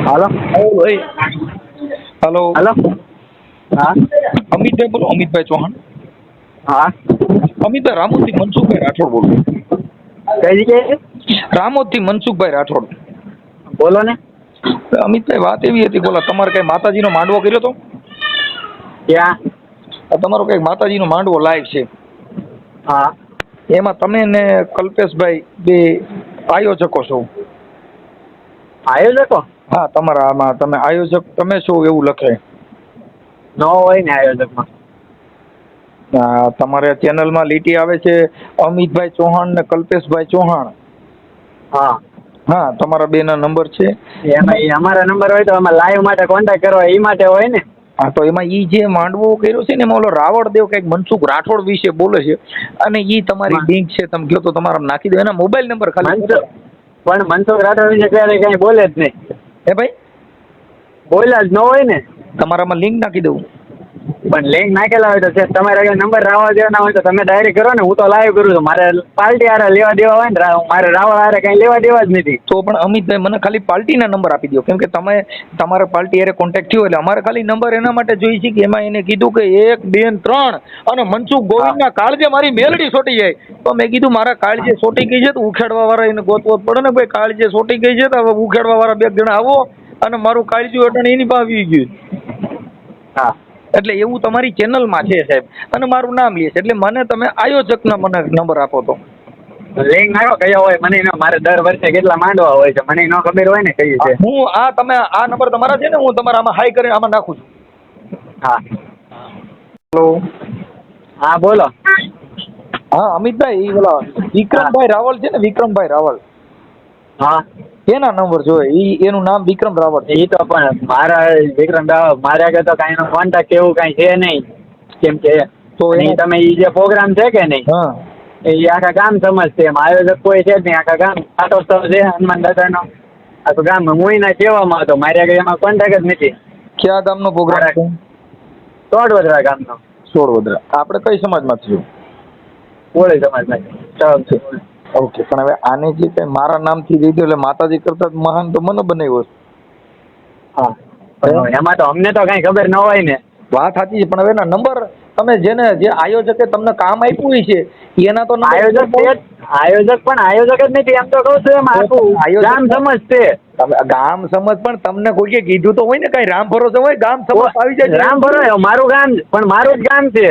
હાલો ભાઈ હલો. હાલો. હા અમિતભાઈ બોલો, અમિતભાઈ ચૌહાણ. હા. અમિતભાઈ રામોદથી મનસુખભાઈ રાઠોડ બોલું. કઈ જગ્યાએ? રામોદથી મનસુખભાઈ રાઠોડ. બોલો ને. અમિતભાઈ વાત એવી હતી, બોલા તમારે કઈ માતાજીનો માંડવો કર્યો તો? ક્યાં? તમારો કઈક માતાજીનો માંડવો લાઈવ છે, હા. એમાં તમે ને કલ્પેશભાઈ બે આયોજકો છો. આયોજકો? હા, તમારા આમાં તમે આયોજક તમે છો એવું લખે. ન હોય ને આયોજકમાં. તમારે ચેનલમાં લીટી આવે છે અમિતભાઈ ચૌહાણ ને કલ્પેશભાઈ ચૌહાણ. હા. હા, તમારા બે ના નંબર છે. એમાં અમારા નંબર હોય તો આમાં લાઈવ માટે કોન્ટેક્ટ કરવા એ માટે હોય ને. હા, તો એમાં ઈ જે માંડવો કર્યો છે ને એમાં ઓલો રાવળ દેવ કઈક મનસુખ રાઠોડ વિશે બોલે છે, અને ઈ તમારી લિંક છે, તમે કહો તો તમારા નાખી દો. એના મોબાઈલ નંબર ખાલી પણ મનસુખ રાઠોડ વિશે ક્યારે કઈ બોલે જ નહીં. હે ભાઈ? બોલ્યા જ ન હોય ને. તમારામાં લિંક નાખી દઉં? પણ લિંક નાખેલા હોય તો તમારે કઈ નંબર રાવળ દેવાના હોય તો તમે ડાયરેક્ટ કરો ને. હું તો લાઈવ કરું છું. મારે પાર્ટી હારે લેવા દેવા હોય ને, મારે રાવળ હારે કઈ લેવા દેવા જ નથી. તો પણ અમિતભાઈ મને ખાલી પાર્ટીના નંબર આપી દો, કેમ કે તમે તમારા પાર્ટી હારે કોન્ટેક્ટ થયો એટલે અમારે ખાલી નંબર એના માટે જોઈએ છે કે એમાં એને કીધું કે 1, 2, 3 અને મનસુખ ગોવિંદના કાળજે મારી મેલડી સોટી જાય. તો મેં કીધું મારા કાળજે સોટી ગઈ છે તો ઉખેડવા વાળા એને ગોતવો પડે ને ભાઈ. કાળજે સોટી ગઈ છે તો હવે ઉખેડવા વાળા 2 જણા આવો, અને મારું કાળજું અટણ એની પાસે આવી ગયું. હા, એટલે એવું તમારી ચેનલમાં છે સાહેબ, અને મારું નામ લે છે, એટલે મને તમે આયોજકના મને નંબર આપો તો. લિંક નાખો કયા હોય મને મારે દર વર્ષે કેટલા માંડવા હોય છે મને ન ખબર હોય ને કઈ છે. હું તમે આ નંબર તમારા છે ને, હું તમારા આમાં હાઈ કરીને આમાં નાખું છું. હા. હેલો. હા બોલો. હા અમિતભાઈ, ઓલા વિક્રમભાઈ રાવલ છે ને, વિક્રમભાઈ રાવલ. હા. એના નંબર જોઈએ, એનું નામ વિક્રમ રાવલ. એ તો પણ મારા વિક્રમ રાવલ મારે આગળ તો કઈ નો કોન્ટેક્ટ એવું કઈ છે નહીં, કેમ કે તો તમે એ જે પ્રોગ્રામ છે કે નહીં, હા, એ આખા ગામ સમજશે. એમ આયોજક કોઈ છે જ નહીં. આખા ગામ પાટોત્સવ છે હનુમાન દાદાનો, આખું ગામ મુઈના કહેવામાં હતો. મારે આગળ એમાં કોન્ટેક્ટ જ નથી. કયા ગામનો પ્રોગ્રામ છે? સોડવદરા ગામનો. સોડવદરા. આપણે કઈ સમાજમાં છીએ? કોળી સમાજમાં. ઓકે, પણ હવે આને જે કઈ મારા નામથી દીધું એટલે માતાજી કરતા મહાન તો મને બનાવ્યો. હા, એમાં તો અમને તો કઈ ખબર ન હોય ને. વાત સાચી છે, પણ હવે એના નંબર તમે જેને જે આયોજકે તમને કામ આપ્યું છે એના તો આયોજક પણ આયોજક જ નથી. એમ તો કહું છું એમ આખું ગામ સમજશે. ગામ સમજ પણ તમને કોઈ કીધું તો હોય ને, કઈ રામ ભરોસે હોય ગામ સમજ આવી જાય. રામ ભરોસે મારું ગામ, પણ મારું જ ગામ છે.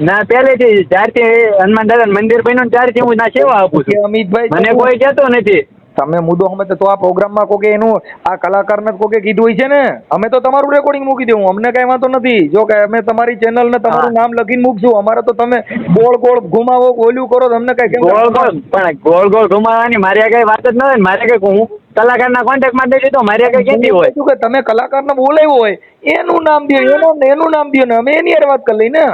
ના પહેલેથી જ્યારથી હનુમાન દાદા મંદિર બન્યું ત્યારથી હું ના સેવા આપું છું. અમિતભાઈ, મને કોઈ કહેતો નથી. તમે મુદ્દો સમજે તો આ પ્રોગ્રામમાં કોઈ એનું આ કલાકારને કોઈ કીધું હોય છે ને, અમે તો તમારું રેકોર્ડિંગ મૂકી દેવું, અમને કઈ વાંધો નથી. જો કે અમે તમારી ચેનલ ને તમારું નામ લખીને મૂકશું. અમારે તો તમે ગોળ ગોળ ઘુમાવો, ઓલું કરો, તમને કઈ કેમ ગોળ ગોળ પણ ગોળ ગોળ ઘુમાવાની મારી કઈ વાત જ ન હોય. મારે કઈ હું કલાકારના કોન્ટેક્ટમાં દઈ દીધો, મારી કઈ ક્યાંથી હોય કે તમે કલાકારને બોલાવ્યો હોય એનું નામ દો, એનું નામ દો ને અમે એની યાર વાત કરી લઈને.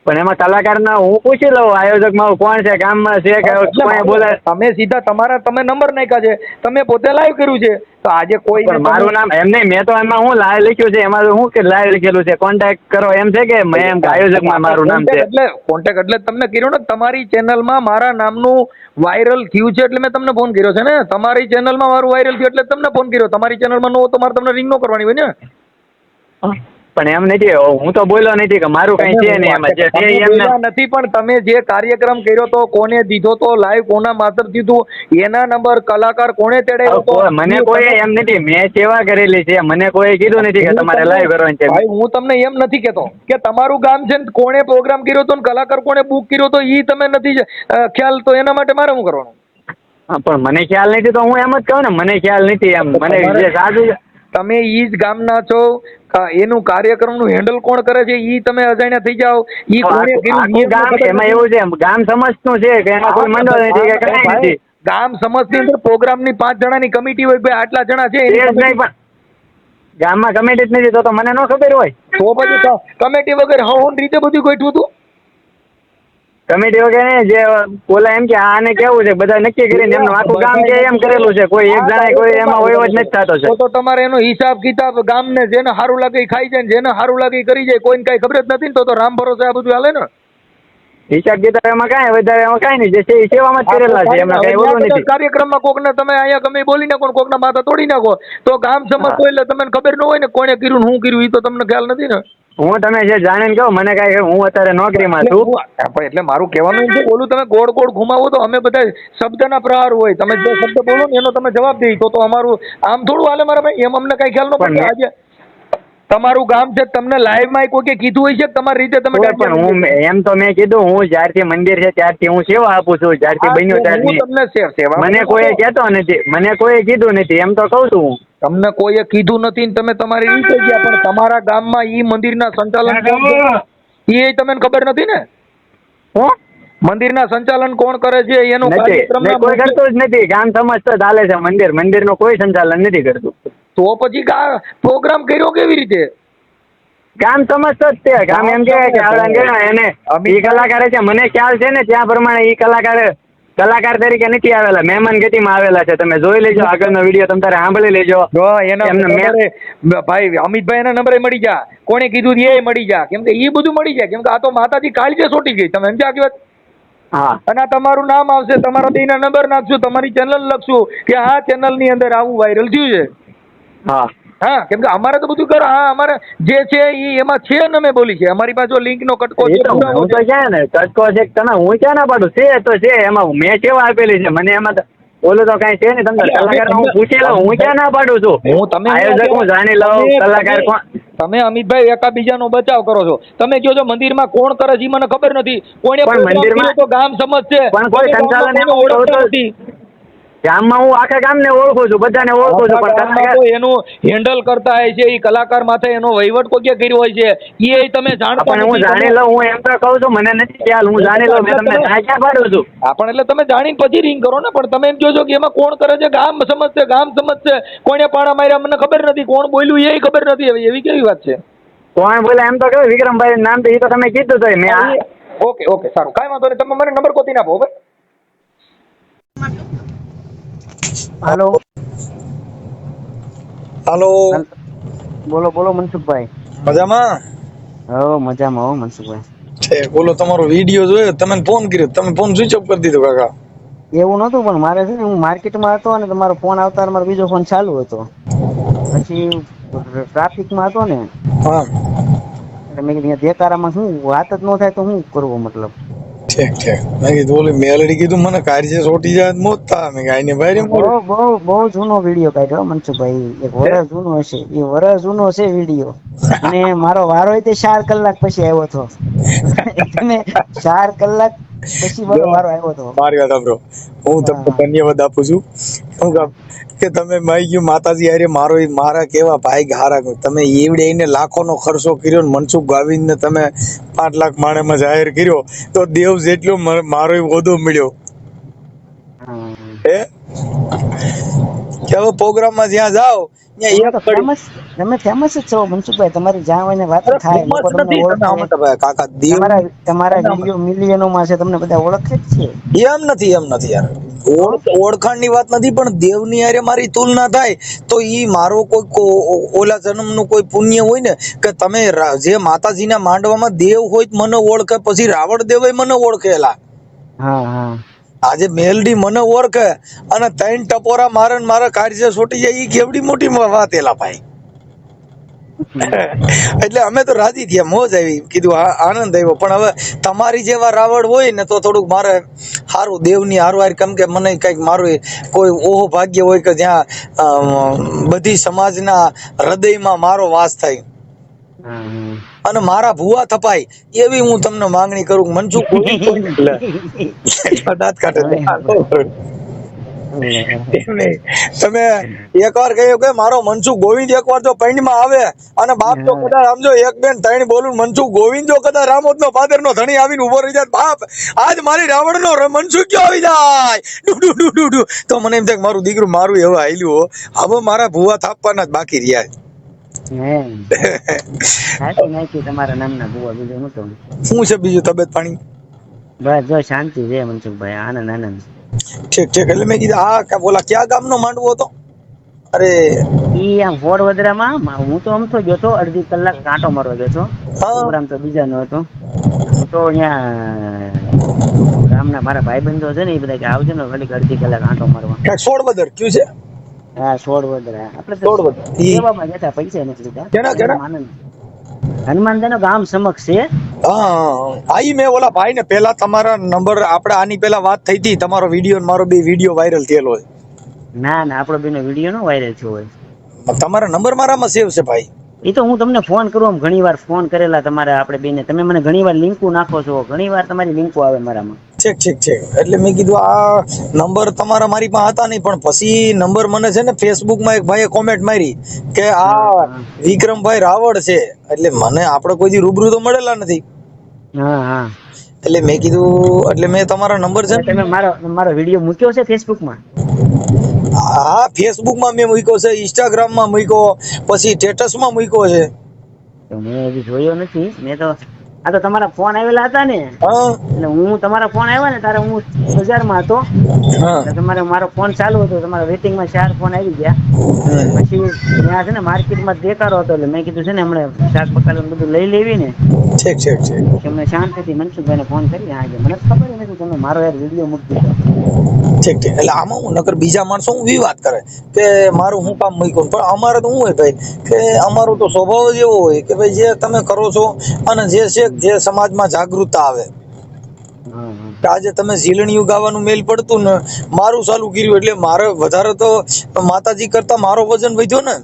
પણ એમાં કલાકારના હું પૂછી લઉં આયોજકમાં કોણ છે, ગામમાં છે કે કોઈ બોલાય. તમે સીધા તમારા તમે નંબર નાખ્યા છે, તમે પોતે લાઈવ કર્યું છે, તો આજે કોઈ મારું નામ એમ નહીં, મેં તો એમાં હું લાઈવ લખ્યું છે. એમાં હું કે લાઈવ લખેલું છે કોન્ટેક્ટ કરો એમ છે કે મેં એમ આયોજકમાં મારું નામ છે. એટલે કોન્ટેક્ટ એટલે તમને કર્યો ને, તમારી ચેનલમાં મારા નામનું વાયરલ થયું છે એટલે મેં તમને ફોન કર્યો છે ને. તમારી ચેનલમાં મારું વાયરલ થયું એટલે તમને ફોન કર્યો. તમારી ચેનલમાં ન હોય તો મારે તમને રિંગ ન કરવાની હોય ને. પણ એમ નથી, હું તો બોલ્યો નથી કે મારું કઈ છે નહીં એમાં. જે છે એમ નથી, પણ તમે જે કાર્યક્રમ કર્યો તો, કોને દીધો તો લાઈવ, કોના માધ્યમથી થયું, એના નંબર કલાકાર કોણે તેડાવ્યો તો? મને કોઈ એમ નથી, મેં સેવા કરેલી છે. મને કોઈ કીધું નથી કે તમારે લાઈવ કરવાની છે. ભાઈ હું તમને એમ નથી કેતો કે તમારું ગામ છે ને કોણે પ્રોગ્રામ કર્યો તો ને કલાકાર કોણે બુક કર્યો તો ઈ તમે નથી ખ્યાલ, તો એના માટે મારે શું કરવાનું? હા, પણ મને ખ્યાલ નથી તો હું એમ જ કહું ને મને ખ્યાલ નથી. એમ મને જે સાચું તમે ઈ જ ગામના છો, એનું કાર્યક્રમનું હેન્ડલ કોણ કરે છે ઈ તમે અજાણ્યા થઈ જાવ. ઈ કોણે કર્યું ગામ, એમાં એવું છે ગામ સમજતું છે કે એમાં કોઈ મંડળ નથી કે કઈ નથી. ગામ સમજની અંદર પ્રોગ્રામની 5 જણાની કમિટી હોય, ભાઈ આટલા જણા છે નહીં, પણ ગામમાં કમિટી જ નથી તો મને ન ખબર હોય. તો પછી કમિટી વગર હવન રીતે બધું ગોઠવું હતું. કમિટી વગર જે બોલા એમ કે આને કેવું છે બધા નક્કી કરીને એમનું આખું ગામ કે એમ કરેલું છે. કોઈ એક જણા કોઈ એમાં હોય જ નથી થતો છે. તો તમારે એનો હિસાબ કિતાબ ગામને જેને સારું લાગે ખાઈ જાય, જેને સારું લાગે કરી જાય, કોઈને કઈ ખબર જ નથી ને. તો રામ ભરોસે આ બધું હાલે ને. હિસાબ કિતાબ એમાં કાંઈ વધારે એમાં કાંઈ નહીં, જે છે એ સેવામાં જ કરેલા છે, એમાં કાંઈ ઓલું નથી. કાર્યક્રમમાં કોકને તમે અહીંયા ગમે ઈ બોલી નાખો ને કોકના માથા તોડી નાખો તો ગામ સમજતો એટલે તમને ખબર ન હોય ને કોણે કર્યું ને શું કર્યું એ તો તમને ખ્યાલ નથી ને. હું તમે જે જાણીને કહો મને કાંઈ, હું અત્યારે નોકરીમાં છું. પણ એટલે મારું કહેવાનું એમ છે, ઓલું તમે ગોળ ગોળ ઘુમાવો તો અમે બધા શબ્દના પ્રહાર હોય, તમે જે શબ્દ બોલો ને એનો તમે જવાબ દઈ તો અમારું આમ થોડું હાલે મારા ભાઈ, એમ અમને કઈ ખ્યાલ ન પડે. આજે તમારું ગામ છે, તમને લાઈવમાં કોઈ કીધું હોય છે તમારી રીતે તમે? પણ હું એમ તો મેં કીધું, હું જ્યારથી મંદિર છે ત્યારથી હું સેવા આપું છું, જ્યારથી બન્યો ત્યારથી. તમને સેવા મને કોઈએ કહેતો નથી, મને કોઈએ કીધું નથી, એમ તો કહું છું હું. તમને કોઈએ કીધું નથી ને તમે તમારી રીતે ગયા, પણ તમારા ગામમાં ઈ મંદિરના સંચાલન એ તમને ખબર નથી ને? મંદિરના સંચાલન કોણ કરે છે એનું કોઈ કરતું જ નથી. ગામ સમજતો ચાલે છે મંદિર, મંદિરનું કોઈ સંચાલન નથી કરતું. તો પછી પ્રોગ્રામ કર્યો કેવી રીતે? ગામ સમજતો જ તે. ગામ એમ કે એને ઈ કલાકાર છે, મને ખ્યાલ છે ને ત્યાં પ્રમાણે ઈ કલાકાર તરીકે નથી આવેલા, મહેમાન ગતિમાં આવેલા છે. તમે જોઈ લેજો આગળનો વિડીયો, તમે તારે સાંભળી લેજો. ભાઈ અમિતભાઈ એના નંબરે મળી જા, કોણે કીધું એ મળી જા, કેમ કે ઈ બધું મળી જાય, કેમ કે આ તો માતાજી કાળજે સોટી ગઈ. તમે સમજ્યા કે વાત? હા. અને તમારું નામ આવશે, તમારા બેના નંબર નાખશું, તમારી ચેનલ લખશું કે આ ચેનલ ની અંદર આવું વાયરલ થયું છે. હા હા, કેમ કે અમારે તો બધું કરો. હા, અમારે જે છે એ એમાં છે ને અમે બોલી છે, અમારી પાસે લિંક નો કટકો છે. હું તો ક્યાં ને કટકો છે તમે, હું ક્યાં ના પાડું, છે તો છે, એમાં મેં સેવા આપેલી છે, મને એમાં ઓલું તો કઈ છે ને. તમને કલાકાર હું પૂછી લઉં, હું ક્યાં ના પાડું છું. હું તમે આયોજક હું જાણી લઉં, કલાકાર કોણ. તમે અમિતભાઈ એકાબીજાનો બચાવ કરો છો. તમે કહો છો મંદિરમાં કોણ કરે છે મને ખબર નથી, કોણે મંદિરમાં તો ગામ સમજશે, પણ કોઈ સંચાલન ગામમાં હું આખા ગામને ઓળખું છું, બધાને ઓળખું છું, પણ એનું હેન્ડલ કરતા હોય છે એ કલાકાર માથે એનો વહીવટ કોઈ કર્યો હોય છે એ તમે જાણતા. પણ હું જાણી લઉં, હું એમ તો કહું છું, મને નથી ખ્યાલ, હું જાણી લઉં, મેં તમને ક્યાં પાડું છું. પણ એટલે તમે જાણીને પછી રિંગ કરો ને, પણ તમે એમ કહો છો કે એમાં કોણ કરે છે, ગામ સમજશે, ગામ સમજશે, કોણે પાણા માર્યા મને ખબર નથી, કોણ બોલ્યું એ ખબર નથી. હવે એવી કેવી વાત છે? કોણ બોલે એમ તો કહ્યું, વિક્રમભાઈ નામ તો એ તો તમે કીધું તો મેં. ઓકે સારું, કાંઈ વાંધો નહીં, તમે મને નંબર ગોતી નાખો. હવે હાલો હાલો, બોલો બોલો મનસુખભાઈ. મજામાં? હો મજામાં હો મનસુખભાઈ. બોલો, તમારો વિડીયો જોયો, તમે ફોન કર્યો, તમે ફોન સ્વિચ ઓફ કરી દીધો કાકા. એવું નતું, પણ મારે છે ને હું માર્કેટમાં હતો અને તમારો ફોન આવતા મારો બીજો ફોન ચાલુ હતો, પછી ટ્રાફિકમાં હતો ને. હા, એટલે મેં કીધું દેકારામાં શું વાત જ ન થાય તો શું કરવું, મતલબ. ઠીક મેં કીધું ઓલી મેલડી કીધું મને કાર્ય સોટી જાય મોત થા. મેં ગાયને ભાઈ બહુ જૂનો વિડીયો કાઢ્યો મનસુખભાઈ, એક વર્ષ જૂનો હશે, એ વર્ષ જૂનો છે વિડીયો. અને મારો વારો તે 4 કલાક પછી આવ્યો હતો. તમે 4 કલાક પછી મારો વારો આવ્યો હતો. મારી વાત સાંભળો, હું તમને ધન્યવાદ આપું છું કે તમે માઈ ગયું માતાજી હારે મારા કેવા ભાઈ હારા. તમે એવડે એને લાખોનો ખર્ચો કર્યો ને મનસુખ ગાવીને તમે 5 લાખ માણેમાં જાહેર કર્યો તો દેવ જેટલો મારો હોદો મળ્યો હે કે હવે પ્રોગ્રામમાં જ્યાં જાઓ તમે ફેમસ જ છો મનસુખભાઈ, તમારી જ્યાં હોય ને વાત થાય, કાકા તમારા વિડીયો મિલિયનોમાં છે, તમને બધા ઓળખે જ છે. એમ નથી યાર, ઓળખાણની વાત નથી, પણ દેવની હારે મારી તુલના થાય તો ઈ મારો કોઈ ઓલા જન્મનું કોઈ પુણ્ય હોય ને કે તમે જે માતાજીના માંડવામાં દેવ હોય મને ઓળખે, પછી રાવણ દેવ મને ઓળખેલા. હા, આજે મેલડી મને ઓળખે અને 3 ટપોરા મારે મારા કાર્ય છોટી જાય એ કેવડી મોટી વાત એલા ભાઈ. એટલે અમે તો રાજી થયા, મોજ આવી, કીધું આનંદ આવ્યો. પણ હવે તમારી જેવા રાવણ હોય ને તો થોડુંક મારે સારું દેવની હારવાર, કેમ કે મને કઈક મારું કોઈ ઓહો ભાગ્ય હોય કે જ્યાં બધી સમાજના હૃદયમાં મારો વાસ થાય અને મારા ભુવા થપાય એવી હું તમને માંગણી કરું. મનસુખ દાંત કાઢે તમે એકવાર કહ્યું કે મારો મનસુખ ગોવિંદ એકવાર જો પૈણમાં આવે અને બાપ તો કદાચ સમજો 1 2 3 બોલું મનસુખ ગોવિંદ જો કદાચ રામોદ નો ફાધર નો ધણી આવીને ઉભો રહી જાય, બાપ આજ મારી રાવણ નો મનસુખ ક્યાં આવી જાય ડુ તો મને એમ થાય મારું દીકરું મારું હવે આયલું, હવે મારા ભુવા થાપવાના જ બાકી રહ્યા. તમારા નામના ભુવા બીજું શું છે બીજું? તબિયત પાણી બસ જો શાંતિ છે મનસુખભાઈ, આનંદ. ઠીક એટલે મેં કીધું બોલા ક્યાં ગામનો માંડવો હતો? અરે ઈ આમ વડોદરામાં, હું તો અમથો ગયો તો, અડધી કલાક કાંટો મારવા ગયો હતો, પ્રોગ્રામ તો બીજાનો હતો. હું તો અહીંયા ગામના મારા ભાઈબંધો છે ને એ બધા કે આવજો ને ઘડીક અડધી કલાક આંટો મારવા. ક્યાંક 16 બધર કયું છે? હા, સોડવદરા. આપણે તો 16 બધર. સેવામાં જતા, પૈસા નથી લીધા. કેના? હનુમાનદાનો ગામ સમક્ષ છે. હા, મેં ઓલા ભાઈ ને પેલા તમારા નંબર આપણે આની પેલા વાત થઈ હતી, તમારો વિડીયો ને મારો બે વિડીયો વાયરલ થયેલો હોય. ના ના, આપણો બેનો વિડીયો નો વાયરલ થયો હોય. તમારા નંબર મારામાં સેવ છે ભાઈ. એ તો હું તમને ફોન કરું, આમ ઘણી વાર ફોન કરેલા તમારે આપણે બેને. તમે મને ઘણી વાર લિંકો નાખો છો, ઘણી વાર તમારી લિંકો આવે મારામાં. ઠીક. એટલે મેં કીધું આ નંબર તમારા મારી પાસે હતા નહીં, પણ પછી નંબર મને છે ને ફેસબુક માં એક ભાઈએ કોમેન્ટ મારી કે આ વિક્રમભાઈ રાવળ છે. એટલે મને આપણે કોઈ દી રૂબરૂ તો મળેલા નથી. હા. એટલે મેં કીધું, એટલે મેં તમારા નંબર છે તમે મારો વિડીયો મૂક્યો છે ફેસબુક માં? હા, ફેસબુક માં મેં મૂક્યો છે, ઇન્સ્ટાગ્રામ માં મૂક્યો, પછી સ્ટેટસ માં મૂક્યો છે. તો મેં હજી જોયો નથી. મેં તો આ તો તમારા ફોન આવેલા હતા ને, એટલે હું તમારા ફોન આવ્યા ને ત્યારે હું બજારમાં હતો. તમારે મારો ફોન ચાલુ હતો, તમારા વેટિંગમાં 4 ફોન આવી ગયા. પછી ત્યાં છે ને માર્કેટમાં દેખાડો હતો, એટલે મેં કીધું છે ને હમણાં શાક બકાલું બધું લઈ લેવી ને. ઠીક. અમને શાંતિથી મનસુખભાઈને ફોન કરી આજે મને ખબર નથી તમે મારો યાર વિડીયો મૂકી દીધો. ઠીક. એટલે આમાં હું નકર બીજા માણસો હું વાત કરે કે મારું હું કામ મૂક્યું, પણ અમારે તો શું હોય ભાઈ કે અમારો તો સ્વભાવ જ એવો હોય કે ભાઈ જે તમે કરો છો અને જે સમાજમાં જાગૃતતા આવે. આજે તમે ઝીલણીયું ગાવાનું મેલ પડતું ને મારું ચાલુ કર્યું, એટલે મારે વધારે તો માતાજી કરતા મારો વજન વધ્યો ને.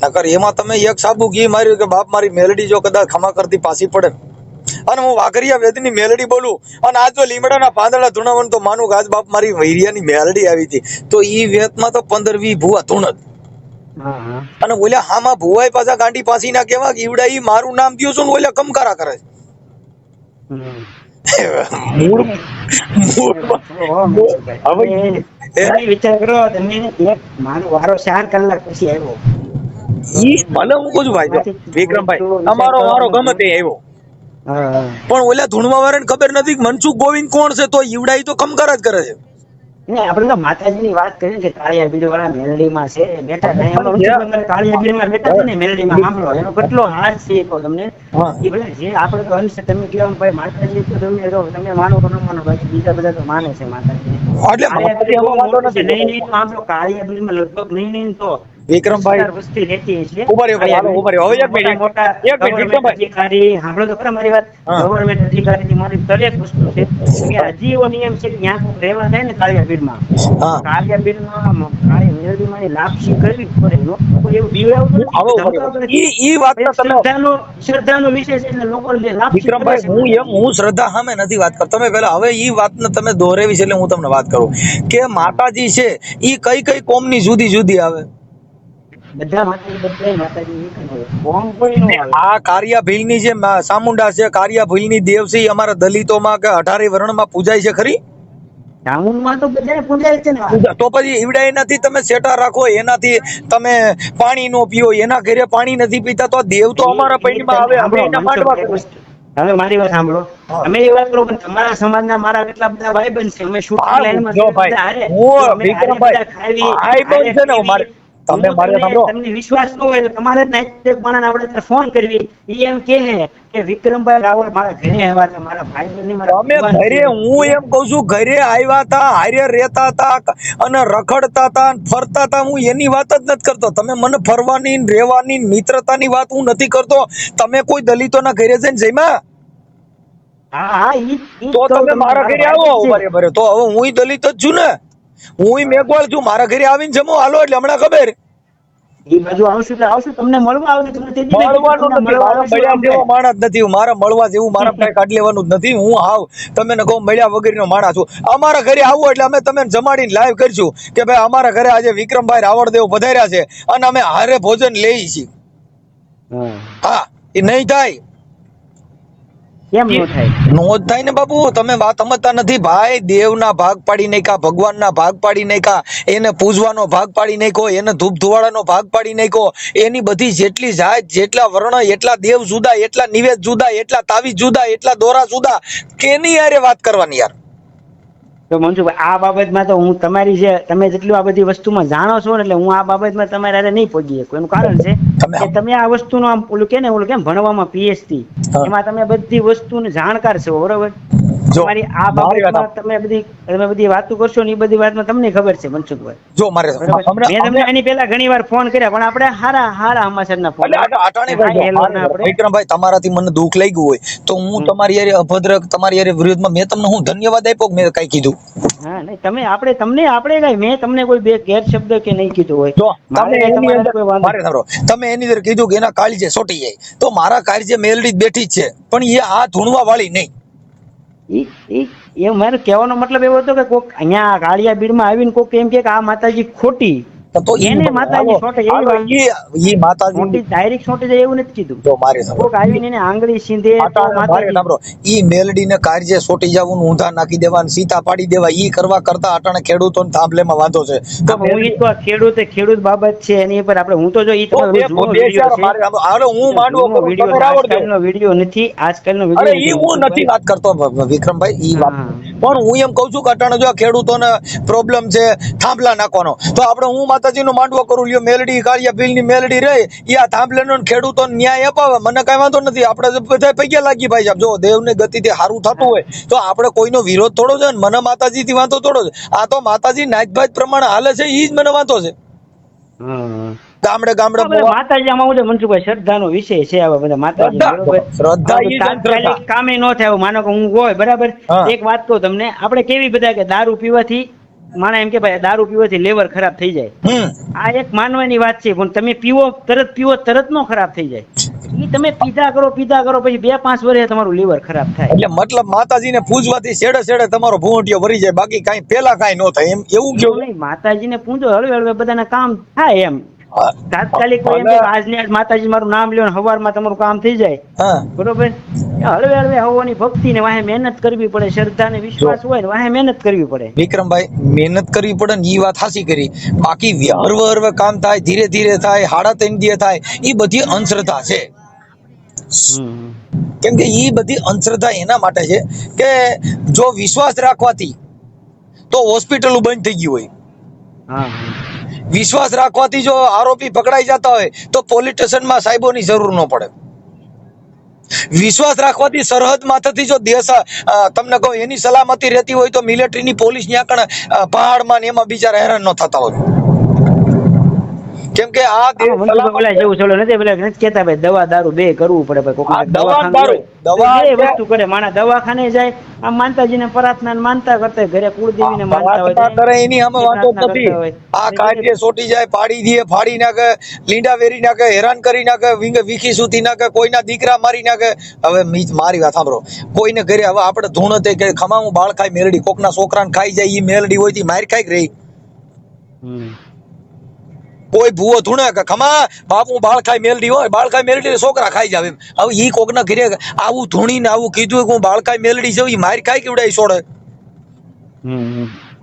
નકર એમાં તમે એક સાબુ ઘી માર્યું કે બાપ મારી મેલડી જો કદાચ ખમા કરતી પાછી પડે, અને હું વાઘરિયા વેદની મેલડી બોલું, અને આજ જો લીમડાના પાંદડા ધૂણાવન તો માનું કે આજ બાપ મારી વૈરિયાની મેલડી આવી હતી, તો ઈ વેતમાં તો 15-20 ભૂવા ધૂણ જ. અને ઓલા હામાં ભૂવાય પાછા ગાંડી પાછી ના કેવા ઈવડા ઈ મારું નામ દયો છું ને ઓલા કમકારા કરે. વિચાર કરો તમે, મારો વારો 4 કલાક પછી આવ્યો. ઈ ભલે હું કહું છું ભાઈ વિક્રમભાઈ, તમારો વારો ગમે તે આવ્યો, પણ ઓલા ધૂણવા વાળાને ખબર નથી કે મનસુખ ગોવિંદ કોણ છે, તો ઈવડાઈ તો કમકાર જ કરે છે. આપણે તો માતાજીની વાત કરી કે કાળિયા બીડ વાળા મેલડીમાં છે બેઠા. કાળિયા બીડમાં બેઠા છે ને મેલડીમાં, સાંભળો એનો કેટલો હાથ છે કહો તમને. એ ભલે જે આપણે તો અંશ તમે કહેવા ભાઈ માતાજી તો તમે માનો તો ન માનો, બાકી બીજા બધા તો માને છે માતાજી. નહીં સાંભળો, કાળિયા બીડમાં લગભગ નહીં તો વિક્રમભાઈ વસ્તી રહેતી છે. ગવર્મેન્ટ અધિકારી મારી દરેક વસ્તુ છે કે હજી એવો નિયમ છે કે ત્યાં રહેવા થાય ને કાળિયા બીડમાં, કાળિયા બીડમાં મેલડીમાં લાપસી કરવી પડે. એવું બીવડાવતું શ્રદ્ધાનો વિષય છે એટલે લોકો વિક્રમભાઈ હું શ્રદ્ધા સામે નથી વાત કરતો. તમે પેલા હવે ઈ વાતને તમે દોરેવી છે એટલે હું તમને વાત કરું કે માતાજી છે ઈ કઈ કોમની જુદી જુદી આવે. આ કારિયા ભીલની જે ચામુંડા છે, કારિયા ભીલની દેવ છે, અમારા દલિતોમાં કે 18 વર્ણમાં પૂજાય છે ખરી? તો પછી ઈવડા એનાથી તમે સેટા રાખો, એનાથી તમે પાણી નો પીઓ, એના ઘરે પાણી નથી પીતા, તો દેવ તો અમારા પૈણીમાં આવે. અમે એના માંડવા. હવે મારી વાત સાંભળો, અમે એ વાત કરો, તમારા સમાજના મારા કેટલા બધા ભાઈબંધ છે, અમે શૂટિંગ લાઈનમાં તમને વિશ્વાસ ન હોય તમારે ફોન કરવી. એમ કે વિક્રમભાઈ રાવળ મારા ઘરે આવ્યા, મારા ભાઈ હું એમ કઉ છું ઘરે આવ્યા હતા, હારે રહેતા હતા અને રખડતા હતા, ફરતા હતા. હું એની વાત જ નથી કરતો. તમે મને ફરવાની, રહેવાની, મિત્રતાની વાત હું નથી કરતો. તમે કોઈ દલિતોના ઘરે જઈને જમ્યા? તો તમે મારા ઘરે આવો બરાબર. તો હવે હું દલિત જ છું ને, હું મેઘવાળ છું. મારા ઘરે આવીને જમો હાલો, એટલે હમણાં ખબર એ બાજુ આવશું એટલે આવશું, તમને મળવા આવે. માણસ નથી મારા મળવા જેવું, મારા કઈ કાઢ લેવાનું જ નથી. હું હાવ તમે કહો મળ્યા વગરનો માણસ છું. અમારા ઘરે આવો એટલે અમે તમે જમાડીને લાઈવ કરશું કે ભાઈ અમારા ઘરે આજે વિક્રમભાઈ રાવળદેવ પધાર્યા છે અને અમે હારે ભોજન લઈએ છીએ. હા, એ નહીં થાય. કેમ નો થાય? નો જ થાય ને બાપુ, તમે વાત સમજતા નથી ભાઈ. દેવના ભાગ પાડી નાખ્યા, ભગવાનના ભાગ પાડી નાખ્યા, એને પૂજવાનો ભાગ પાડી નાખ્યો, એને ધૂપ ધુવાડાનો ભાગ પાડી નાખ્યો. એની બધી જેટલી જાત, જેટલા વર્ણ, એટલા દેવ જુદા, એટલા નિવેદ જુદા, એટલા તાવીજ જુદા, એટલા દોરા જુદા. કેની યારે વાત કરવાની યાર? તો મનસુખભાઈ આ બાબતમાં તો હું તમારી જે તમે જેટલું આ બધી વસ્તુમાં જાણો છો ને એટલે હું આ બાબતમાં તમારે હારે નહીં પહોંચી શકું. એનું કારણ છે કે તમે આ વસ્તુનું આમ ઓલું કેમ ભણવામાં પીએચડી એમાં તમે બધી વસ્તુને જાણકાર છો બરોબર. તમારી આ બાબતમાં તમે બધી વાતો કરશો ને એ બધી વાતમાં તમને ખબર છે મનસુખભાઈ. જો મારે મેં તમને એની પહેલા ઘણી વાર ફોન કર્યા પણ આપણે હારા હમાસરના ફોન. વિક્રમભાઈ તમારાથી મને દુઃખ લાગ્યું હોય તો હું તમારી યારે અભદ્ર તમારી યારે વિરોધમાં મેં તમને હું ધન્યવાદ આપ્યો કે મેં કઈ કીધું? હા નહીં આપણે કઈ મેં તમને કોઈ બે ગેર શબ્દ કે નહીં કીધું હોય. જો તમે એની અંદર કીધું કે એના કાળજે સોટી જાય તો મારા કાળજે મેલડી બેઠી જ છે પણ એ આ ધૂણવા વાળી નહીં. એ મારો કહેવાનો મતલબ એવો હતો કે કોક અહીંયા કાળિયા બીડમાં આવીને કોક એમ કે આ માતાજી ખોટી તો એને માતાજી છોટે એવી માતાજી ડાયરેક્ટ છોટે જાય એવું નથી કીધું. જો મારે કોક આવીને એને આંગળી સીંધે તો માતાજી ઈ મેલડીને કાળજે સોટી જવું ઊંધા નાખી દેવા સીતા પાડી દેવા ઈ કરવા કરતા અટાણે ખેડૂતોને થાંભલેમાં વાંધો છે. ખેડૂત બાબત છે એની પર આપણે હું તો જો ઈ હું માંડવો વિડીયો નથી આજકાલનો વિડીયો હું નથી વાત કરતો વિક્રમભાઈ ઈ વાત પણ હું એમ કઉ છું કે અટાણે જો ખેડૂતોને પ્રોબ્લેમ છે થાંભલા નાખવાનો તો આપણે હું માતાજીનો માંડવો કરું લ્યો મેલડી કાળિયા ભીલની મેલડી રહે ઈ આ થાંભલાનો ખેડૂતોને ન્યાય અપાવે મને કઈ વાંધો નથી. આપણે બધા પૈયા લાગી ભાઈ સાહેબ જો દેવની ગતિથી સારું થતું હોય તો આપણે કોઈનો વિરોધ થોડો છે ને મને માતાજીથી વાંધો થોડો છે. આ તો માતાજી નાચભાત પ્રમાણે હાલે છે ઈ જ મને વાંધો છે. ગામડે માતાજી આમાં મનસુખભાઈ શ્રદ્ધાનો વિષય છે આવા બધા માતાજી શ્રદ્ધા કામે ન થાય. માનો કે હું હોય બરાબર એક વાત કહું તમને આપણે કેવી બધા કે દારૂ પીવાથી માણા એમ કે ભાઈ દારૂ પીવાથી લેવર ખરાબ થઈ જાય આ એક માનવાની વાત છે પણ તમે તરત નો ખરાબ થઈ જાય. ઈ તમે પીધા કરો પછી 2-5 વર્ષે તમારું લીવર ખરાબ થાય. એટલે મતલબ માતાજીને પૂજવાથી છેડે તમારો ભૂંટિયો ભરી જાય બાકી કઈ પેલા કઈ ન થાય એમ એવું કેવું નહીં. માતાજીને પૂજો હળવે બધાના કામ થાય એમ તાત્કાલિક આજની આજ માતાજી મારું નામ લ્યો હવારમાં તમારું કામ થઈ જાય બરોબર. હળવે હવાની ભક્તિ ને વાહે મહેનત કરવી પડે શ્રદ્ધા ને વિશ્વાસ હોય ને વાહે મહેનત કરવી પડે. વિક્રમભાઈ મહેનત કરવી પડે ને ઈ વાત હાસી કરી બાકી હળવે કામ થાય ધીરે થાય 3.5 દિવસ થાય ઈ બધી અંધશ્રદ્ધા છે. કેમ કે ઈ બધી અંધશ્રદ્ધા એના માટે છે કે જો વિશ્વાસ રાખવાથી તો હોસ્પિટલ બંધ થઈ ગયું હોય. વિશ્વાસ રાખવાથી જો આરોપી પકડાઈ જતા હોય તો પોલીસ સ્ટેશનમાં સાહેબોની જરૂર ન પડે. વિશ્વાસ રાખવાથી સરહદ માથેથી જો દેશ તમને કહું એની સલામતી રહેતી હોય તો મિલિટરીની પોલીસ ત્યાં કણ પહાડમાં ને એમાં બિચારા હેરાન ન થતા હોય. કેમ કે આ જેવું ચલો નથી કેતા ભાઈ દવા દારૂ બે કરવું પડે. વસ્તુ કરે માણસ દવાખાને જાય આમ માતાજીને પ્રાર્થના માનતા કરતા ઘરે કુળદેવીને માનતા હોય એની અમે વાતો નથી. આ કાઢીએ સોટી જાય પાડી દે ફાડી નાખે લીંડા વેરી નાખે હેરાન કરી નાખે વીખી સુતી નાખે કોઈના દીકરા મારી નાખે. હવે મારી વાત સાંભળો કોઈને ઘરે હવે આપણે ધૂણ તે ખમાવું બાળ ખાઈ મેલડી કોકના છોકરાને ખાઈ જાય ઈ મેલડી હોય થી મારી ખાઈ રહી. કોઈ ભૂવો ધૂણે કે ખમા બાપુ બાળ ખાઈ મેલડી હોય બાળ ખાઈ મેલડી છોકરા ખાઈ જાવ એમ. હવે ઈ કોકના ઘરે આવું ધૂણીને આવું કીધું કે હું બાળ ખાઈ મેલડી છું ઈ મારી ખાઈ કેવડાઈ છોડે.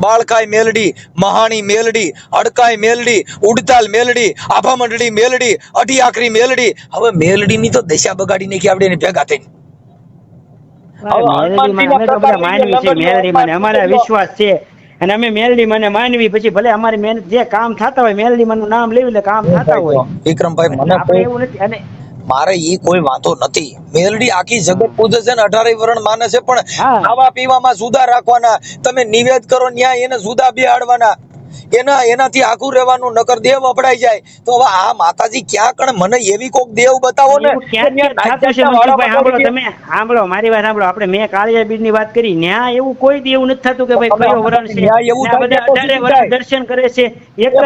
બાળકાઈ મેલડી મહાણી મેલડી અડકાઈ મેલડી ઉડતાલ મેલડી આભા મંડળી મેલડી અઢી આખરી મેલડી. હવે મેલડી ની તો દશા બગાડી નાખી આપણે ભેગા થઈને. અમારા વિશ્વાસ છે અને અમે મેલડી મને માનવી પછી ભલે અમારી મહેનત જે કામ થતા હોય મેલડી નું નામ લેવી એટલે કામ થતા હોય. વિક્રમભાઈ મને એવું નથી અને મારે ઈ કોઈ વાંધો નથી. મેલડી આખી જગત પૂજે છે ને 18 વરણ માને છે પણ ખાવા પીવામાં જુદા રાખવાના તમે નિવેદ કરો ન્યાય એને જુદા બેહાડવાના એનાથી આખું રહેવાનું નકર દેવ અપડાઈ જાય. તો હવે આ માતાજી ક્યાં કણ મને એવી કોક દેવ બતાવો ને. તમે સાંભળો મારી વાત સાંભળો આપણે મેં કાળિયા બીજ ની વાત કરી ન્યા એવું કોઈ દી એવું નથી થતું કે ભાઈ કયો વરણ છે બધા 18 વરણ દર્શન કરે છે. એક જ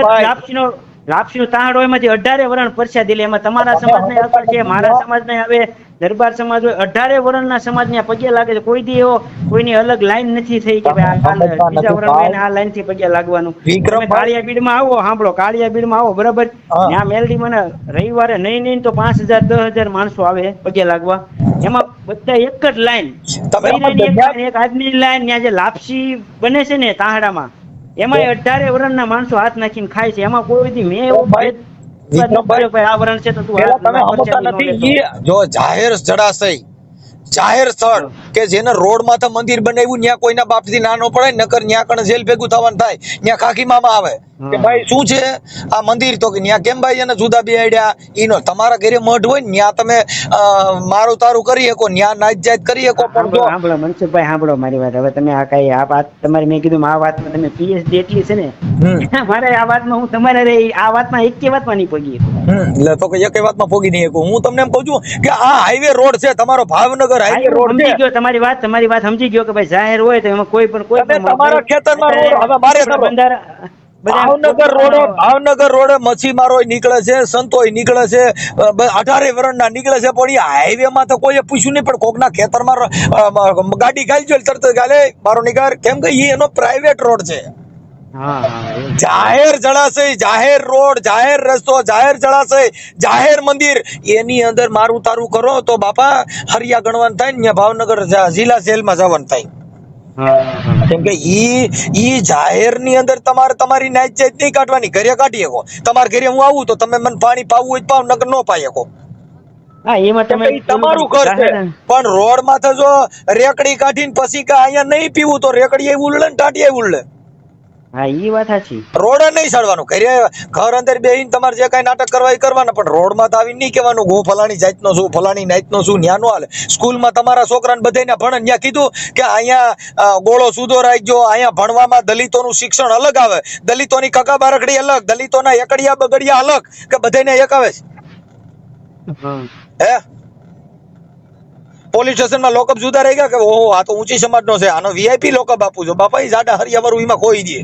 લાપસી નું તાહડ હોય એમાંથી 18 વરણ પરસાદી લે. એમાં તમારા સમાજ ને આગળ છે મારા સમાજ ને આવે દરબાર સમાજ હોય 18 વરણ ના સમાજ ને પગે લાગે છે. કોઈ દી એવો કોઈની અલગ લાઈન નથી થઈ કે બીજા વરણ આ લાઈન થી પગે લાગવાનું. કાળિયા બીડ માં આવો સાંભળો કાળિયા બીડ માં આવો બરાબર ત્યાં મેલડી મને રવિવારે નહીં તો 5000 10,000 માણસો આવે પગે લાગવા. એમાં બધા એક જ લાઈન એક આજની લાઈન ત્યાં જે લાપસી બને છે ને તાહડામાં એમાં 18 વરણ ના માણસો હાથ નાખીને ખાય છે. એમાં કોઈ દી મેં જો જાહેર જળાશય જાહેર સ્થળ કે જેને રોડ માથે મંદિર બનાવ્યું ત્યાં કોઈના બાપથી નાનો પડે નકર ત્યાં કણ જેલ ભેગું થવાનું થાય ત્યાં ખાખી મામા આવે કે ભાઈ શું છે આ મંદિર તો કે ત્યાં કેમ ભાઈ એને જુદા બેડ્યા ઈનો તમારા ઘરે મઢ હોય ને ત્યાં તમે મારું તારું કરી શકો ત્યાં નાચ જાત કરી શકો પણ જો સાંભળો મનસુખભાઈ, સાંભળો મારી વાત. હવે તમે આ કઈ આ વાત તમારી મેં કીધું આ વાતમાં તમે પીએચડી એટલી છે ને મારે આ વાતમાં હું તમારે આ વાતમાં એક વાતમાં નહીં પગી એટલે તો કે એક વાતમાં પોગી નહીં શકું. હું તમને એમ કહું છું કે આ હાઈવે રોડ છે તમારો ભાવનગર હાઈવે રોડ છે. સમજી ગયો તમારી વાત સમજી ગયો કે ભાઈ જાહેર હોય તો એમાં કોઈ પણ તમારા ખેતરમાં રોડ હવે મારે ભાવનગર રોડે મચ્છીમારો નીકળે છે, સંતો નીકળે છે, 18 વર્ષના નીકળે છે, પણ એ હાઈવે માં તો કોઈ પૂછ્યું નહીં. પણ કોકના ખેતરમાં ગાડી ગાલી જોઈ તરત ગાલે મારો નીકળ, કેમ કે એનો પ્રાઇવેટ રોડ છે. જાહેર જળાશય, જાહેર રોડ, જાહેર રસ્તો, જાહેર જળાશય, જાહેર મંદિર એની અંદર મારું તારું કરો તો બાપા હરિયા ગણવાનું થાય ને ભાવનગર જિલ્લા જેલમાં જવાનું થાય. કેમ કે ઈ જાહેર ની અંદર તમારે તમારી નાચ જાત નહીં કાઢવાની, ઘરે કાઢી શકો. તમારા ઘરે હું આવું તો તમે મને પાણી પાવું હોય પાવ, નકર ન પાઈ શકો. તમારું ઘર છે. પણ રોડ માં જો રેકડી કાઢીને પછી કે અહીંયા નહીં પીવું તો રેકડી એવું ઉડે ને ટાટી એવું ઉડે. હા, ઈ વાત સાચી. રોડ નહીં સાડવાનું, ઘર અંદર બેહીને તમારે જે કઈ નાટક કરવા એ કરવાના, પણ રોડ માં તો આવીને નહીં કહેવાનું ગો ફલાણી જાતનો છું, ફલાણી નાતનો છું. ન્યા નો હાલે. સ્કૂલમાં તમારા છોકરાને બધાને ભણે, ત્યાં કીધું કે અહીંયા ગોળો સુધો રાખજો, અહીંયા ભણવામાં દલિતોનું શિક્ષણ અલગ આવે, દલિતોની કકા બારકડી અલગ, દલિતોના એકડિયા બગડિયા અલગ, કે બધાને એક આવે છે. હે પોલીસ સ્ટેશનમાં લોકઅપ જુદા રહી ગયા કે ઓહો આ તો ઊંચી સમાજનો છે, આનો વીઆઈપી લોકઅપ આપું છું. બાપા જાડા હરિયા વાળું એમાં કોઈ દે.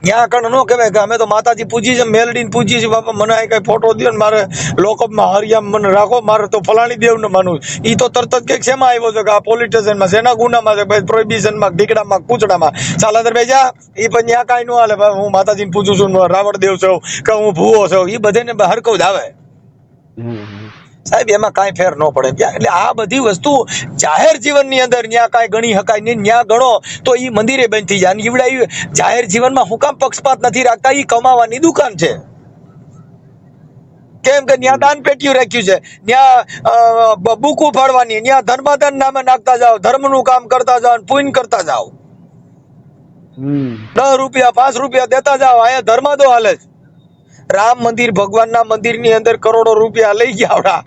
ત્યાં કણ નો કહેવાય કે અમે તો માતાજી પૂજી છે, મેલડીને પૂજી છે. બાપા મને કઈ ફોટો દો ને મારે લોકઅપમાં હરિયા મને રાખો, મારે તો ફલાણી દેવ ને માનવું. ઈ તો તરત જ કઈક શેમાં આવ્યો છે કે આ પોલીસ સ્ટેશનમાં શેના ગુનામાં છે, ભાઈ પ્રોહિબિશનમાં, ઢીકડામાં, પૂછડામાં. ચાલ અંદર ભાઈ જા. ઈ પણ ત્યાં કાંઈ ન હાલે. ભાઈ હું માતાજીને પૂછું છું, રાવણ દેવ છું કે હું ભૂવો છું, ઈ બધાને હરકવ જ આવે સાહેબ. એમાં કાંઈ ફેર ન પડે. એટલે આ બધી વસ્તુ જાહેર જીવનની અંદર ન્યા કાંઈ ગણી શકાય નહીં. ન્યા ગણો તો ઈ મંદિરે બંધ થઈ જાય. ઈવડા જાહેર જીવનમાં હું કામ પક્ષપાત નથી રાખતા? ઈ કમાવાની દુકાન છે. કેમ કે ન્યા દાન પેટીયું રાખ્યું છે, ન્યા બુકુ ફાડવાની, ન્યા ધર્માદાન નામે નાખતા જાઓ, ધર્મનું કામ કરતા જાઓ, પુણ્ય કરતા જાઓ. 10 રૂપિયા 5 રૂપિયા દેતા જાઓ. અહીંયા ધર્માદો હાલે છે. રામ મંદિર ભગવાનના મંદિરની અંદર કરોડો રૂપિયા લઈ ગયા,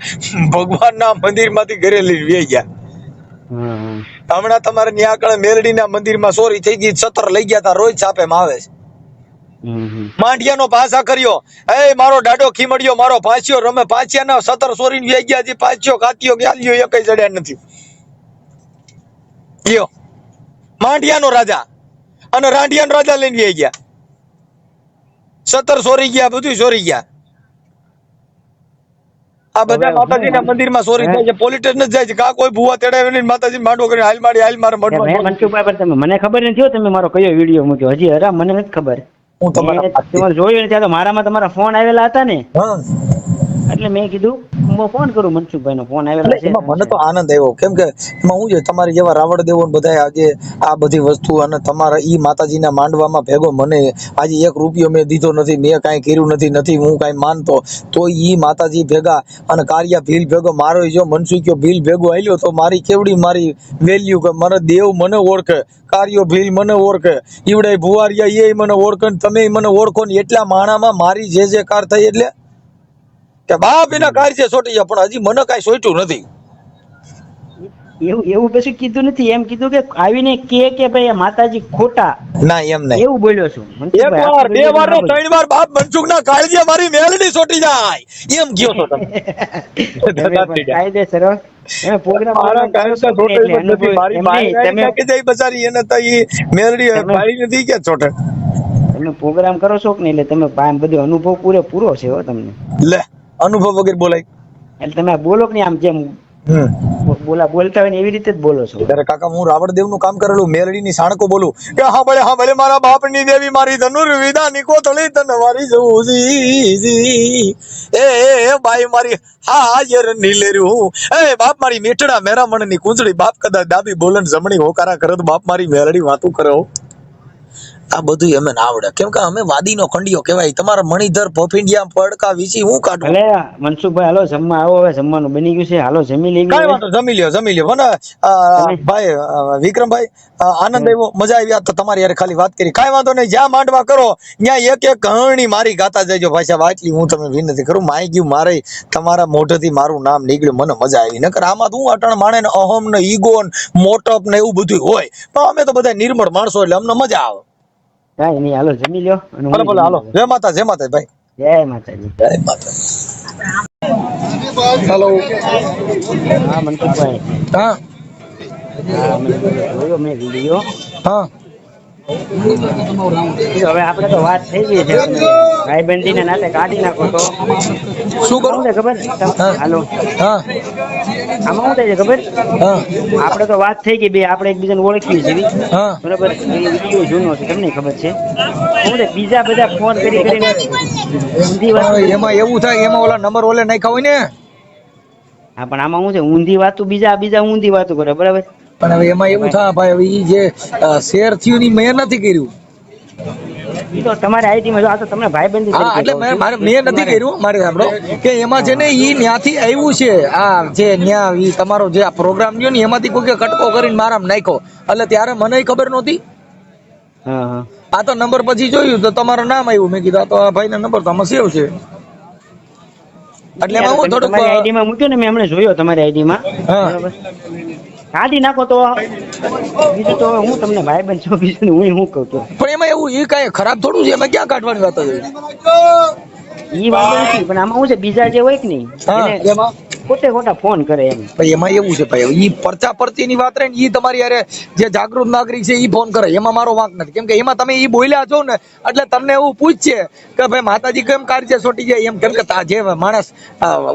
ભગવાનના મંદિર માંથી ઘરે લઈ વે ગયા. હમણાં તમારે ન્યા મેલડીના મંદિરમાં ચોરી થઈ ગઈ, 17 લઈ ગયા હતા, રોજ છાપેમાં આવે છે. માંડિયાનો પાસા કર્યો, એ મારો દાડો ખીમડ્યો, મારો પાછિયો રમે, પાછિયાના 17 ચોરીને વે ગયા. હજી પાછિયો કાતિયો ગાલ્યો એકઈ જડ્યા નથી. ગયો માંડિયાનો રાજા અને રાંડિયાનો રાજા લઈને વે ગયા. 17 ચોરી ગયા, બધું ચોરી ગયા. આ બધા માતાજીના મંદિરમાં ચોરી થાય છે, પોલીસ સ્ટેશન જાય છે. કા કોઈ ભૂવા તેડાવે નહીં, માતાજી માંડો કરીને હાલ મારી હાલ મારે મઢમાં. મનસુખભાઈ, તમે મને ખબર નથી, તમે મારો કયો વિડીયો મૂક્યો હજી? અરે મને નથી ખબર. હું તમારે જોયું ને ત્યાં તો મારામાં તમારા ફોન આવેલા હતા ને, એટલે મેં કીધું હું ફોન કરું. મનસુખભાઈ નો ફોન આવેલા છે. મને તો આનંદ આવ્યો, કેમ કે એમાં હું છે તમારી જેવા રાવણ દેવો બધા આજે આ બધી વસ્તુ અને તમારા ઈ માતાજીના માંડવામાં ભેગો મને આજે 1 રૂપિયો મેં દીધો નથી, મેં કાંઈ કર્યું નથી, હું કાંઈ માનતો, તો ઈ માતાજી ભેગા અને કારિયા ભીલ ભેગો મારો જો મનસુખ્યો ભીલ ભેગો આલ્યો તો મારી કેવડી મારી વેલ્યુ, કે મને દેવ મને ઓળખે, કાર્યો ભીલ મને ઓળખે, ઈવડે ભુવારિયા એ મને ઓળખે, તમે મને ઓળખો ને. એટલા માણામાં મારી જે કાર થઈ એટલે કે બાપ એના કાર્ય સોટી જાય, પણ હજી મને કાંઈ સોટ્યું નથી. એવું કશું કીધું નથી. એમ કીધું કે આવીને કે ભાઈ માતાજી ખોટા ના, એમ નહીં. એવું બોલ્યો છું. 1 વાર 2 વાર ને 3 વાર બાપ મનસુખના કાળજે મારી મેલડી સોટી જાય એમ ગયો છો તમે. કાયદેસર પ્રોગ્રામ મારા કાયદેસર સોટે નથી. મારી મારી કે જઈ બચારી એને તો ઈ મેલડી પાડી નથી કે છોટે. તમે પ્રોગ્રામ કરો છો કે નહીં, એટલે તમે બધો અનુભવ પૂરો છે હો તમને. લે અનુભવ વગર બોલાય એટલે તમે બોલો કે નહીં, આમ જેમ બોલતા હોય ને એવી રીતે જ બોલો છો. ત્યારે કાકા હું રાવણદેવ નું કામ કરેલું, મેલડી ની સાણકો બોલું કે હા ભલે મારા બાપ ની દેવી મારી ધનુર્વિદા નિકો તળી તને મારી જવું એ બાઈ મારી હાજર નીલેરું, એ બાપ મારી મીઠડા મેરા મણ ની કુંજળી, બાપ કદાચ ડાબી બોલન જમણી હોકારા કરત, બાપ મારી મેલડી વાતું કરો. આ બધું અમે ના આવડે કેમ કે અમે વાદીનો ખંડિયો કહેવાય. તમારા મણિધર પોફિંડિયા પડકા વીસી હું કાઢું. ભલે મનસુખભાઈ હાલો જમવા આવો, હવે જમવાનું બની ગયું છે, હાલો જમી લેવી. કઈ વાંધો, જમી લ્યો મને ભાઈ વિક્રમભાઈ આનંદ આવ્યો, મજા આવી. આ તો તમારી યાર ખાલી વાત કરી, કઈ વાંધો નહીં. જ્યાં માંડવા કરો ત્યાં એક એક કહાણી મારી ગાતા જજો ભાઈ સાહેબ. આટલી હું તમે વિનંતી કરું. માઈ ગયું મારે તમારા મોઢેથી મારું નામ નીકળ્યું, મને મજા આવી. નકર આમાં તો હું અટણ માણે ને અહમ ને ઈગો ને મોટપ ને એવું બધું હોય, પણ અમે તો બધા નિર્મળ માણસો એટલે અમને મજા આવે. કાંઈ નહીં, હાલો જમી લ્યો. અને હું ભલે ભલે, હાલો. જય માતા ભાઈ. જય માતાજી. જય માતા. હેલો. હા મનસુખભાઈ. હા હા મેં જોયો મેં વિડીયો. હા હવે આપણે તો વાત થઈ ગઈ છે, ભાઈ બંધી ને નાતે કાઢી નાખો તો શું કરું ખબર? હાલો, હા આમાં શું થાય છે ખબર? હા આપણે તો વાત થઈ ગઈ બે, આપણે એકબીજાને ઓળખીએ છીએ, હા બરોબર? એ વિડીયો જૂનો છે, તમને ખબર છે. શું છે, બીજા બધા ફોન કરીને ઊંધી વાત. એમાં એવું થાય, એમાં ઓલા નંબર ઓલે નાખ્યા હોય ને. હા પણ આમાં શું છે, ઊંધી વાતું બીજા ઊંધી વાતું કરે, બરાબર? પણ હવે એમાં એવું થાય ભાઈ, હવે ઈ જે શેર થયું ની મેં નથી કર્યું. ઈ તો તમારી આઈડી માં જો, આ તો તમને ભાઈબંધી હા એટલે મેં નથી કર્યું. મારે સાંભળો કે એમાં છે ને ઈ ન્યાથી આવ્યું છે. આ જે ન્યા ઈ તમારો જે આ પ્રોગ્રામ થયો ને એમાંથી કોઈ કટકો કરીને મારામાં નાખ્યો, એટલે ત્યારે મને ખબર નહોતી. હા હા. આ તો નંબર પછી જોયું તો તમારું નામ આવ્યું, મેં કીધું આ તો આ ભાઈના નંબર તો આમાં સેવ છે. એટલે એમાં હું થોડુંક તમારી આઈડી માં મૂક્યો ને, મેં હમણાં જોયો તમારી આઈડી માં, હા બરાબર? કાઢી નાખો તો બીજું તો હું તમને ભાઈબંધ છું, બીજું હું કહું છું. પણ એમાં એવું ઈ કાંઈ ખરાબ થોડું છે, એમાં ક્યાં કાઢવાની વાત છે. ઈ વાંધો નથી, પણ આમાં શું છે, બીજા જે હોય કે નહીં, હા એને એમાં ખોટા ફોન કરે એમ. ભાઈ એમાં એવું છે ભાઈ, ઈ પરચા પરચીની વાત રહે ને, ઈ તમારી યારે જે જાગૃત નાગરિક છે ઈ ફોન કરે, એમાં મારો વાંક નથી. કેમ કે એમાં તમે ઈ બોલ્યા છો ને, એટલે તમને એવું પૂછશે કે ભાઈ માતાજી કેમ કાઢજે સોટી જાય એમ. કેમ કે જે માણસ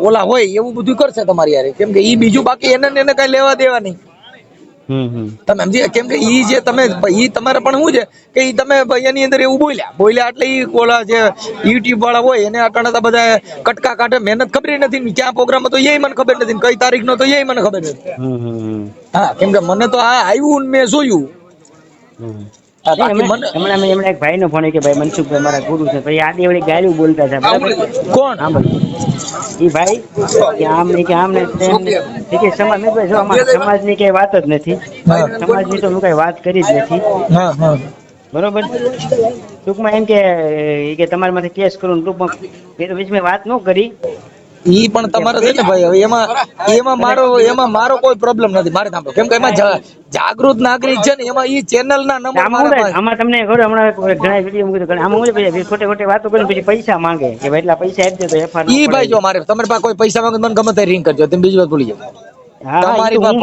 ઓલા હોય એવું બધું કરશે તમારી યારે. કેમ કે ઈ બીજું બાકી એને કઈ લેવા દેવા નહીં. તમે સમજી? કેમ કે ઈ જે તમે ઈ તમારે પણ શું છે કે ઈ તમે એની અંદર એવું બોલ્યા એટલે ઈ ઓલા જે યુટ્યુબ વાળા હોય એને અટાણા બધા કટકા કાઢે. મહેનત ખબર નથી ને ક્યાં પ્રોગ્રામ હતો એ મને ખબર નથી, કઈ તારીખ નો તો એ મને ખબર નથી. હા કેમ કે મને તો આ આવ્યું ને મેં જોયું. હમણાં એક ભાઈ નો ફોન કે ભાઈ મનસુખભાઈ મારા ગુરુ છે, પછી આડી વળી ગાયું બોલતા હતા, બરાબર? કોણ? ઈ ભાઈ કે આમ ને કે આમ ને કે સમાજ જો અમારા સમાજ ની કઈ વાત જ નથી, સમાજ ની તો હું કઈ વાત કરી જ નથી, બરોબર? ટૂંકમાં એમ કે તમારા માથે કેસ કરું, ટૂંકમાં મેં વાત ન કરી. ઈ પણ તમારે છે ને ભાઈ, હવે એમાં મારો કોઈ પ્રોબ્લેમ નથી. મારે સાંભળો, કેમ કે એમાં જાગૃત નાગરિક છે ને, એમાં ઈ ચેનલ ના નંબર આમાં તમને ખબર, હમણાં ઘણા વિડીયો મૂક્યું, આમાં હું ખોટી વાતો કરીને પછી પૈસા માંગે કે ભાઈ એટલા પૈસા આપી દે તો એફઆર. ઈ ભાઈ જો મારે તમારી પાસે કોઈ પૈસા માંગે મને ગમે તે રિંગ કરજો, તમે બીજી વાત ભૂલી જાવ. તમારી પાસે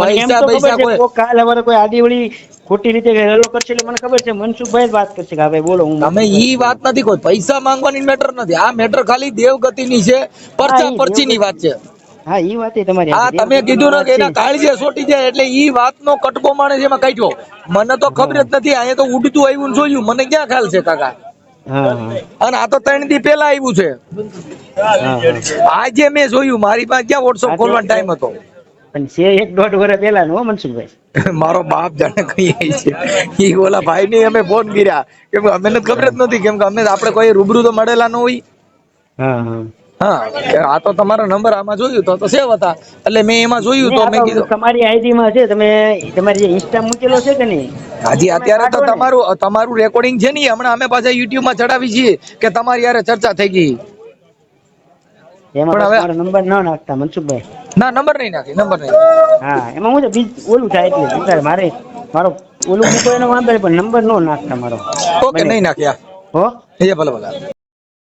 પૈસા કોઈ કાલ હવે કોઈ આડીવળી ખોટી રીતે હેલો કરશે એટલે મને ખબર છે મનસુખભાઈ જ વાત કરશે કે ભાઈ બોલો. હું તમે ઈ વાત નથી, કોઈ પૈસા માંગવાની મેટર નથી. આ મેટર ખાલી દેવગતિની છે, પરચા પરચીની વાત છે. હા ઈ વાત તમારી. હા તમે કીધું ને કે એના કાળજે સોટી જાય, એટલે ઈ વાતનો કટકો માણસ એમાં કાઢ્યો. મને તો ખબર જ નથી, અહીંયા તો ઉડતું આવ્યું ને જોયું, મને ક્યાં ખ્યાલ છે કાકા. અને આ તો 3 દી પહેલા આવ્યું છે. આજે મેં જોયું, મારી પાસે ક્યાં વોટ્સઅપ ખોલવાનો ટાઈમ હતો. પણ છે 1-1.5 વર્ષ પહેલા નો મનસુખભાઈ. મારો બાપ જાણે કઈ છે. ઈ ઓલા ભાઈ ને અમે ફોન કર્યા, કેમ કે અમને ખબર જ નથી, કેમ કે અમે આપણે કોઈ રૂબરૂ તો મળેલા ન હોય. હા આ તો તમારો નંબર આમાં જોયું તો સેવ હતા, એટલે મેં એમાં જોયું તો મેં કીધું તમારી આઈડી માં છે, તમે તમારી જે ઇન્સ્ટા મૂકેલો છે કે નહીં? હાજી અત્યારે તો તમારું રેકોર્ડિંગ છે ને, હમણાં અમે પાછા યુટ્યુબ માં ચડાવી છીએ કે તમારી યારે ચર્ચા થઈ ગઈ. એમાં તમારો નંબર ન નાખતા મનસુખભાઈ. ના નંબર નહીં નાખી, નંબર નહીં. હા એમાં હું ઓલું થાય એટલે મારો ઓલું મૂકો એનો વાંધો નહીં, પણ નંબર ન નાખતા મારો. ઓકે નહીં નાખ્યા. હો એ ભલે ભલે.